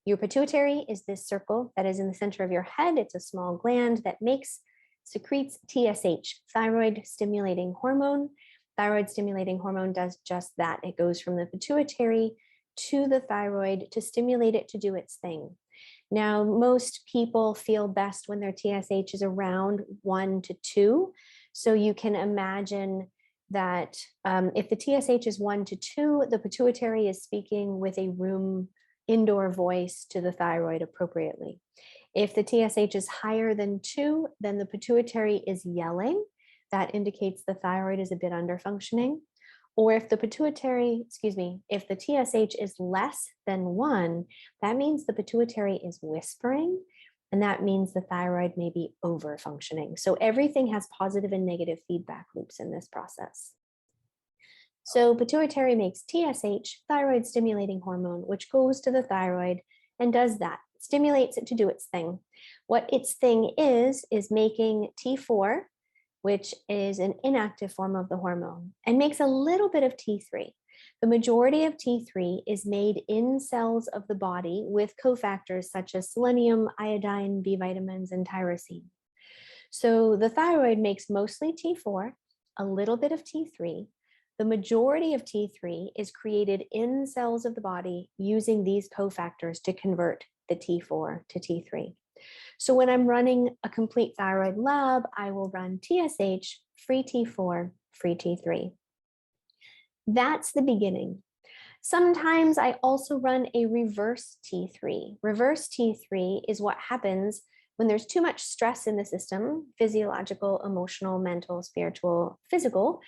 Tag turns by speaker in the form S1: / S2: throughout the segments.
S1: Your pituitary is this circle that is in the center of your head. It's a small gland that secretes TSH, thyroid stimulating hormone. Thyroid stimulating hormone does just that. It goes from the pituitary to the thyroid to stimulate it to do its thing. Now, most people feel best when their TSH is around 1 to 2. So you can imagine that if the TSH is 1 to 2, the pituitary is speaking with a indoor voice to the thyroid appropriately. If the TSH is higher than 2, then the pituitary is yelling. That indicates the thyroid is a bit under functioning. Or if the if the TSH is less than 1, that means the pituitary is whispering, and that means the thyroid may be over functioning. So everything has positive and negative feedback loops in this process. So pituitary makes TSH, thyroid stimulating hormone, which goes to the thyroid and does that, stimulates it to do its thing. What its thing is making T4, which is an inactive form of the hormone, and makes a little bit of T3. The majority of T3 is made in cells of the body with cofactors such as selenium, iodine, B vitamins, and tyrosine. So the thyroid makes mostly T4, a little bit of T3. The majority of T3 is created in cells of the body using these cofactors to convert the T4 to T3. So when I'm running a complete thyroid lab, I will run TSH, free T4, free T3. That's the beginning. Sometimes I also run a reverse T3. Reverse T3 is what happens when there's too much stress in the system, physiological, emotional, mental, spiritual, physical,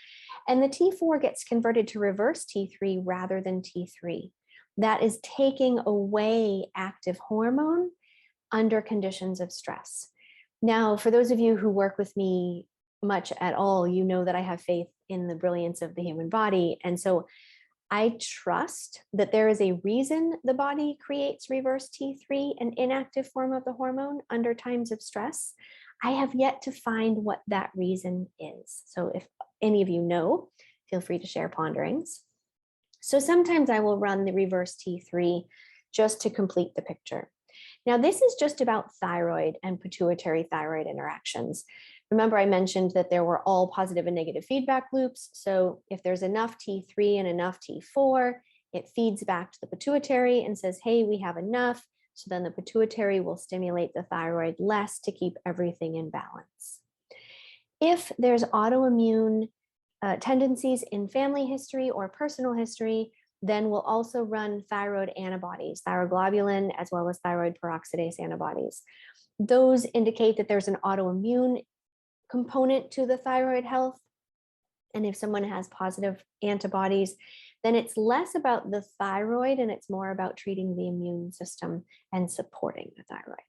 S1: and the T4 gets converted to reverse T3 rather than T3. That is taking away active hormone under conditions of stress. Now, for those of you who work with me much at all, you know that I have faith in the brilliance of the human body. And so I trust that there is a reason the body creates reverse T3, an inactive form of the hormone, under times of stress. I have yet to find what that reason is. So if any of you know, feel free to share ponderings. So sometimes I will run the reverse T3 just to complete the picture. Now, this is just about thyroid and pituitary thyroid interactions. Remember, I mentioned that there were all positive and negative feedback loops. So if there's enough T3 and enough T4, it feeds back to the pituitary and says, hey, we have enough. So then the pituitary will stimulate the thyroid less to keep everything in balance. If there's autoimmune tendencies in family history or personal history, then we'll also run thyroid antibodies, thyroglobulin, as well as thyroid peroxidase antibodies. Those indicate that there's an autoimmune component to the thyroid health. And if someone has positive antibodies, then it's less about the thyroid and it's more about treating the immune system and supporting the thyroid.